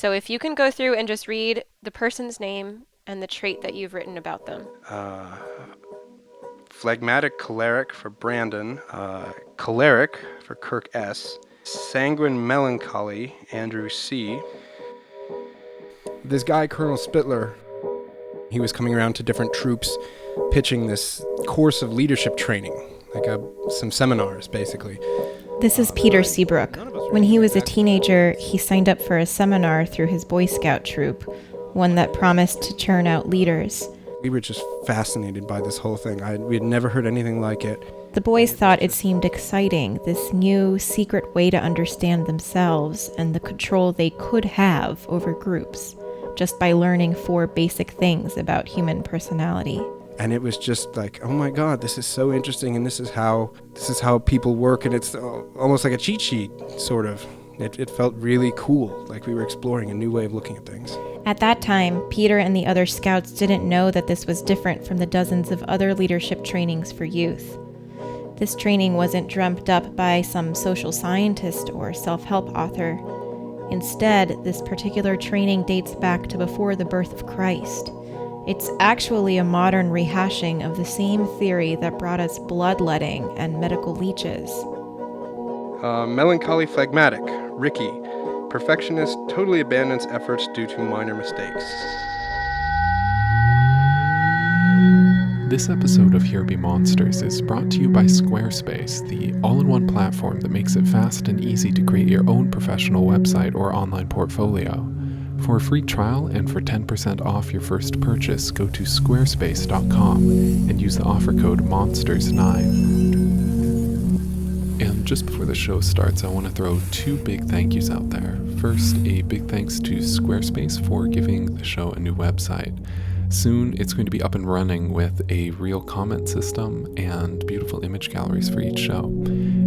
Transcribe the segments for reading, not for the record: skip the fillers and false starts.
So if you can go through and just read the person's name and the trait that you've written about them. Phlegmatic choleric for Brandon, choleric for Kirk S., sanguine melancholy, Andrew C. This guy, Colonel Spittler, he was coming around to different troops pitching this course of leadership training, like some seminars, basically. This is Peter Seabrook. When he was a teenager, he signed up for a seminar through his Boy Scout troop, one that promised to churn out leaders. We were just fascinated by this whole thing. We had never heard anything like it. The boys thought it seemed exciting, this new secret way to understand themselves and the control they could have over groups, just by learning 4 basic things about human personality. And it was just like, oh my God, this is so interesting, and this is how people work, and it's almost like a cheat sheet, sort of. It felt really cool, like we were exploring a new way of looking at things. At that time, Peter and the other scouts didn't know that this was different from the dozens of other leadership trainings for youth. This training wasn't dreamt up by some social scientist or self-help author. Instead, this particular training dates back to before the birth of Christ. It's actually a modern rehashing of the same theory that brought us bloodletting and medical leeches. Melancholy phlegmatic, Ricky. Perfectionist totally abandons efforts due to minor mistakes. This episode of Here Be Monsters is brought to you by Squarespace, the all-in-one platform that makes it fast and easy to create your own professional website or online portfolio. For a free trial and for 10% off your first purchase, go to squarespace.com and use the offer code MONSTERS9. And just before the show starts, I want to throw 2 big thank yous out there. First, a big thanks to Squarespace for giving the show a new website. Soon, it's going to be up and running with a real comment system and beautiful image galleries for each show.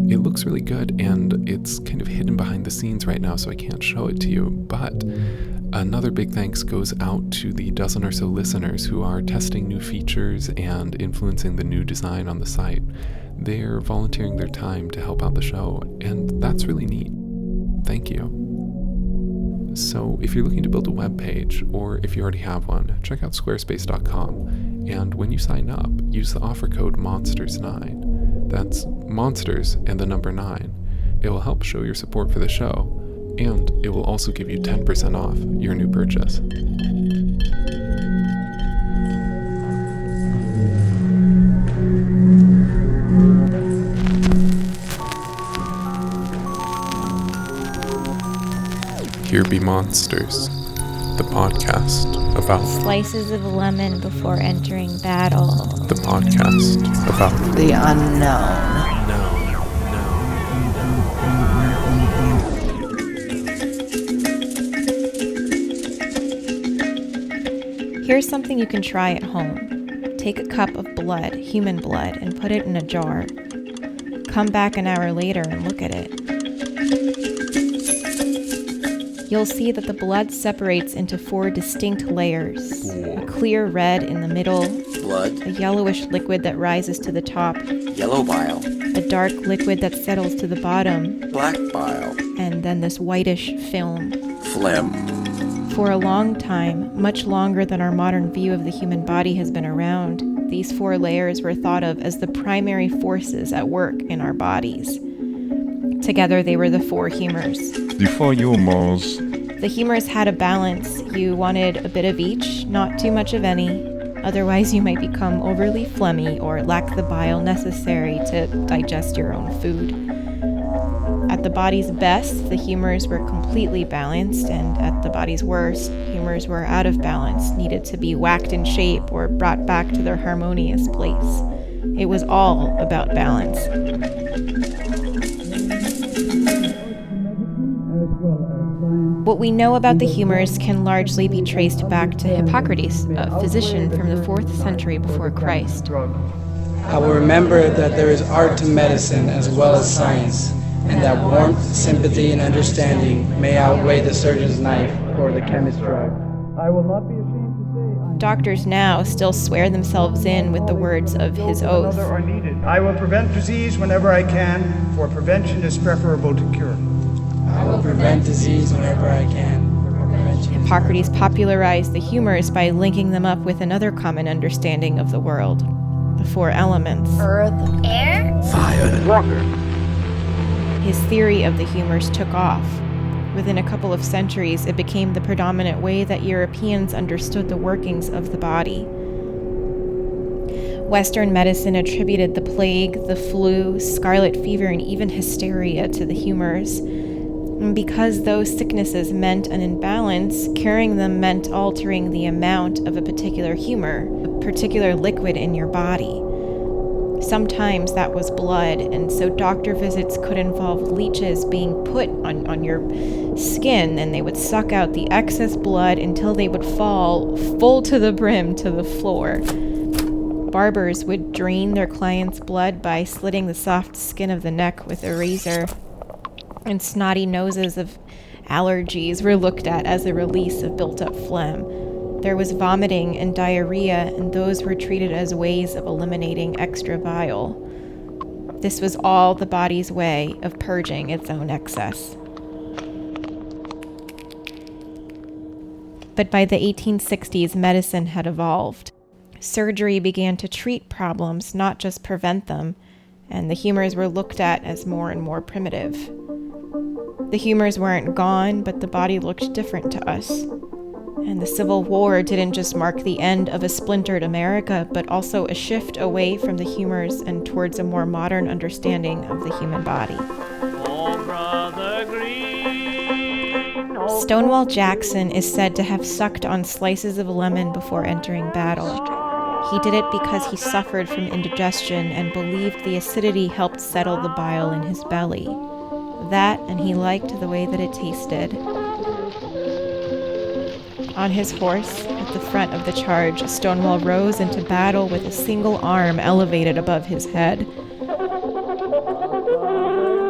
It looks really good, and it's kind of hidden behind the scenes right now, so I can't show it to you, but another big thanks goes out to the dozen or so listeners who are testing new features and influencing the new design on the site. They're volunteering their time to help out the show, and that's really neat. Thank you. So if you're looking to build a web page, or if you already have one, check out squarespace.com, and when you sign up, use the offer code MONSTERS9. That's monsters and the number 9. It will help show your support for the show, and it will also give you 10% off your new purchase. Here Be Monsters, the podcast about Slices of lemon before entering battle. The podcast about the unknown. Here's something you can try at home. Take a cup of blood, human blood, and put it in a jar. Come back an hour later and look at it. You'll see that the blood separates into 4 distinct layers. A clear red in the middle, Blood, a yellowish liquid that rises to the top, yellow bile, a dark liquid that settles to the bottom, black bile, and then this whitish film. phlegm. For a long time, much longer than our modern view of the human body has been around, these 4 layers were thought of as the primary forces at work in our bodies. Together, they were the 4 humors. The 4 humors. The humors had a balance. You wanted a bit of each, not too much of any. Otherwise, you might become overly phlegmy or lack the bile necessary to digest your own food. At the body's best, the humors were completely balanced, and at the body's worst, humors were out of balance, needed to be whacked in shape or brought back to their harmonious place. It was all about balance. What we know about the humors can largely be traced back to Hippocrates, a physician from the 4th century before Christ. I will remember that there is art to medicine as well as science, and that warmth, sympathy, and understanding may outweigh the surgeon's knife or the chemist's drug. I will not be ashamed to say Doctors now still swear themselves in with the words of his oath. Are needed. I will prevent disease whenever I can, for prevention is preferable to cure. I will prevent disease whenever I can, for prevention Hippocrates popularized the humors by linking them up with another common understanding of the world, the four elements. Earth, air, Fire, and water. His theory of the humors took off. Within a couple of centuries, it became the predominant way that Europeans understood the workings of the body. Western medicine attributed the plague, the flu, scarlet fever, and even hysteria to the humors. And because those sicknesses meant an imbalance, curing them meant altering the amount of a particular humor, a particular liquid in your body. Sometimes that was blood, and so doctor visits could involve leeches being put on your skin, and they would suck out the excess blood until they would fall full to the brim to the floor. Barbers would drain their clients' blood by slitting the soft skin of the neck with a razor, and snotty noses of allergies were looked at as a release of built-up phlegm. There was vomiting and diarrhea, and those were treated as ways of eliminating extra bile. This was all the body's way of purging its own excess. But by the 1860s, medicine had evolved. Surgery began to treat problems, not just prevent them, and the humors were looked at as more and more primitive. The humors weren't gone, but the body looked different to us. And the Civil War didn't just mark the end of a splintered America, but also a shift away from the humors and towards a more modern understanding of the human body. Stonewall Jackson is said to have sucked on slices of lemon before entering battle. He did it because he suffered from indigestion and believed the acidity helped settle the bile in his belly. That, and he liked the way that it tasted. On his horse, at the front of the charge, Stonewall rose into battle with a single arm elevated above his head.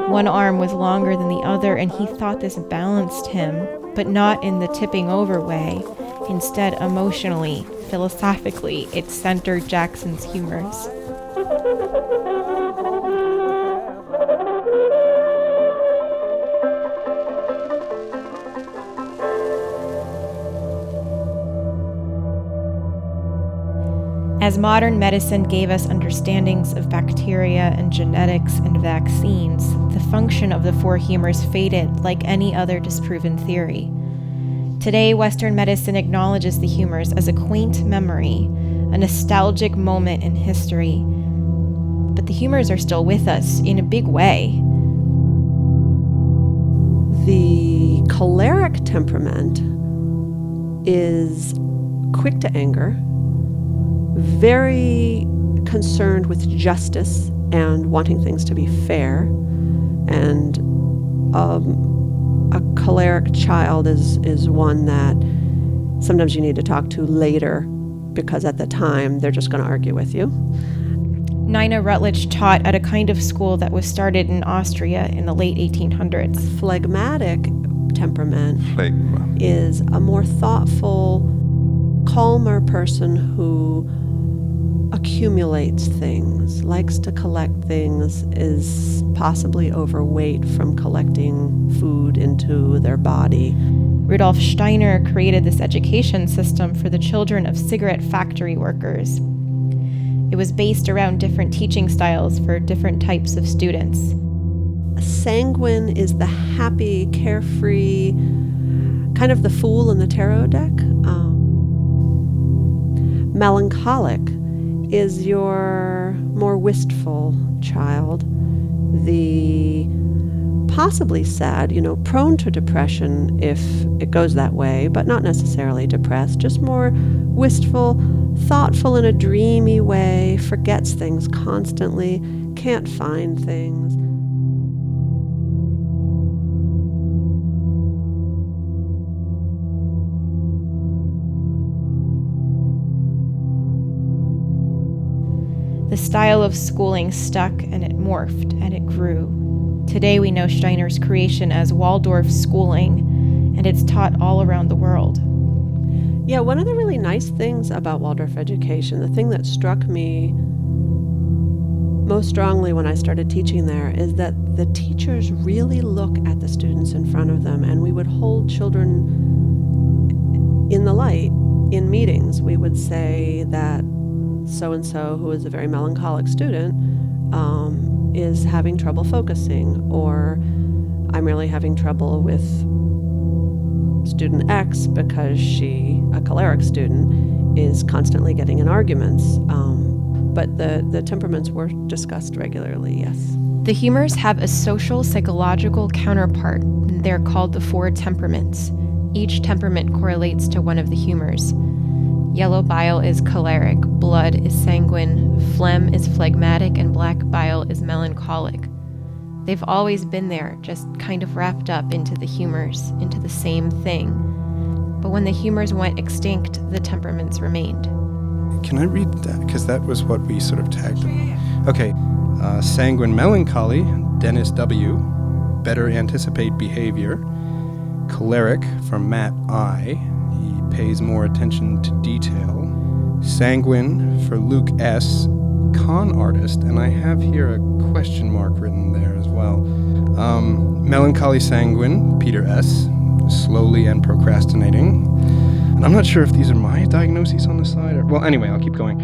One arm was longer than the other, and he thought this balanced him, but not in the tipping over way. Instead, emotionally, philosophically, it centered Jackson's humors. As modern medicine gave us understandings of bacteria and genetics and vaccines, the function of the four humors faded like any other disproven theory. Today, Western medicine acknowledges the humors as a quaint memory, a nostalgic moment in history. But the humors are still with us in a big way. The choleric temperament is quick to anger, very concerned with justice and wanting things to be fair, and a choleric child is one that sometimes you need to talk to later because at the time they're just going to argue with you. Nina Rutledge taught at a kind of school that was started in Austria in the late 1800s. Phlegmatic temperament Phlegma. is a more thoughtful, calmer person who accumulates things, likes to collect things, is possibly overweight from collecting food into their body. Rudolf Steiner created this education system for the children of cigarette factory workers. It was based around different teaching styles for different types of students. Sanguine is the happy, carefree, kind of the fool in the tarot deck. Melancholic is your more wistful child. The possibly sad, prone to depression if it goes that way, but not necessarily depressed, just more wistful, thoughtful in a dreamy way, forgets things constantly, can't find things. The style of schooling stuck, and it morphed, and it grew. Today we know Steiner's creation as Waldorf schooling, and it's taught all around the world. Yeah, one of the really nice things about Waldorf education, the thing that struck me most strongly when I started teaching there, is that the teachers really look at the students in front of them, and we would hold children night in meetings, we would say that so-and-so, who is a very melancholic student, is having trouble focusing, or I'm really having trouble with student X because she, a choleric student, is constantly getting in arguments. But the temperaments were discussed regularly, yes. The humors have a social psychological counterpart. They're called the 4 temperaments. Each temperament correlates to one of the humors. Yellow bile is choleric, blood is sanguine, phlegm is phlegmatic, and black bile is melancholic. They've always been there, just kind of wrapped up into the humors, into the same thing. But when the humors went extinct, the temperaments remained. Can I read that? Because that was what we sort of tagged them. Okay. Sanguine melancholy, Dennis W. Better anticipate behavior. Choleric, from Matt I. He pays more attention to detail. Sanguine, for Luke S. Con artist, and I have here a question mark written there as well. Melancholy sanguine, Peter S. Slowly and procrastinating. And I'm not sure if these are my diagnoses on the side, or, well, anyway, I'll keep going.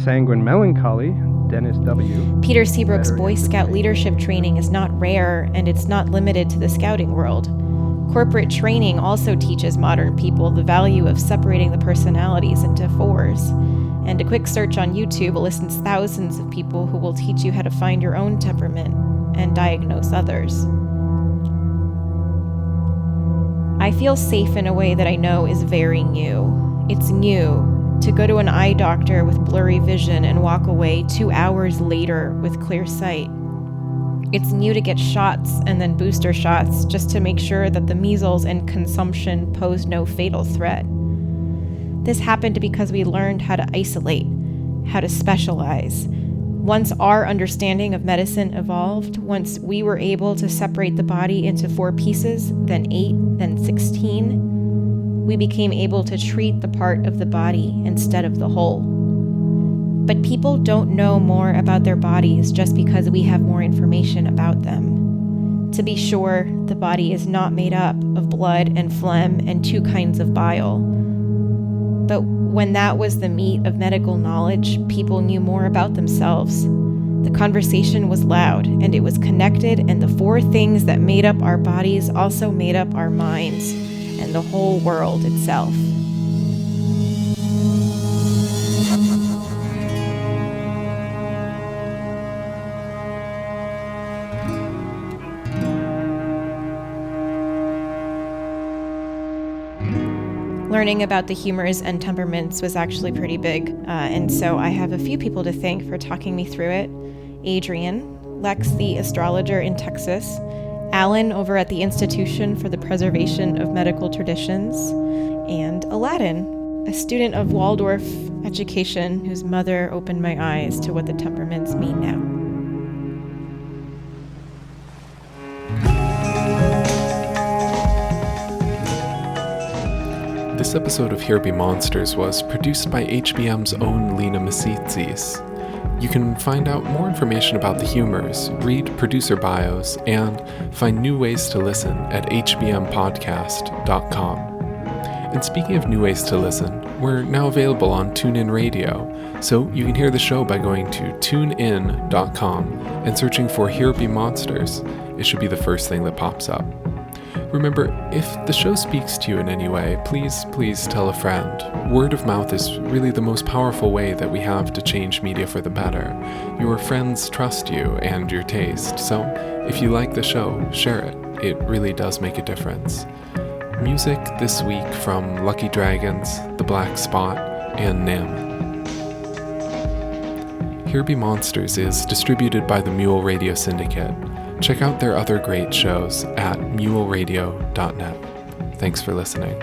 Sanguine melancholy, Dennis W. Peter Seabrook's Boy Scout leadership training is not rare, and it's not limited to the scouting world. Corporate training also teaches modern people the value of separating the personalities into 4s. And a quick search on YouTube lists thousands of people who will teach you how to find your own temperament and diagnose others. I feel safe in a way that I know is very new. It's new to go to an eye doctor with blurry vision and walk away 2 hours later with clear sight. It's new to get shots and then booster shots just to make sure that the measles and consumption pose no fatal threat. This happened because we learned how to isolate, how to specialize. Once our understanding of medicine evolved, once we were able to separate the body into 4 pieces, then 8, then 16, we became able to treat the part of the body instead of the whole. But people don't know more about their bodies just because we have more information about them. To be sure, the body is not made up of blood and phlegm and 2 kinds of bile. But when that was the meat of medical knowledge, people knew more about themselves. The conversation was loud, and it was connected, and the 4 things that made up our bodies also made up our minds and the whole world itself. Learning about the humors and temperaments was actually pretty big, and so I have a few people to thank for talking me through it. Adrian, Lex the astrologer in Texas, Alan over at the Institution for the Preservation of Medical Traditions, and Aladdin, a student of Waldorf education whose mother opened my eyes to what the temperaments mean now. This episode of Here Be Monsters was produced by HBM's own Lena Masitsis. You can find out more information about the humors, read producer bios, and find new ways to listen at hbmpodcast.com. And speaking of new ways to listen, we're now available on TuneIn Radio, so you can hear the show by going to tunein.com and searching for Here Be Monsters. It should be the first thing that pops up. Remember, if the show speaks to you in any way, please tell a friend. Word of mouth is really the most powerful way that we have to change media for the better. Your friends trust you and your taste, so if you like the show, share it. It really does make a difference. Music this week from Lucky Dragons, The Black Spot, and Nim. Here Be Monsters is distributed by the Mule Radio Syndicate. Check out their other great shows at muleradio.net. Thanks for listening.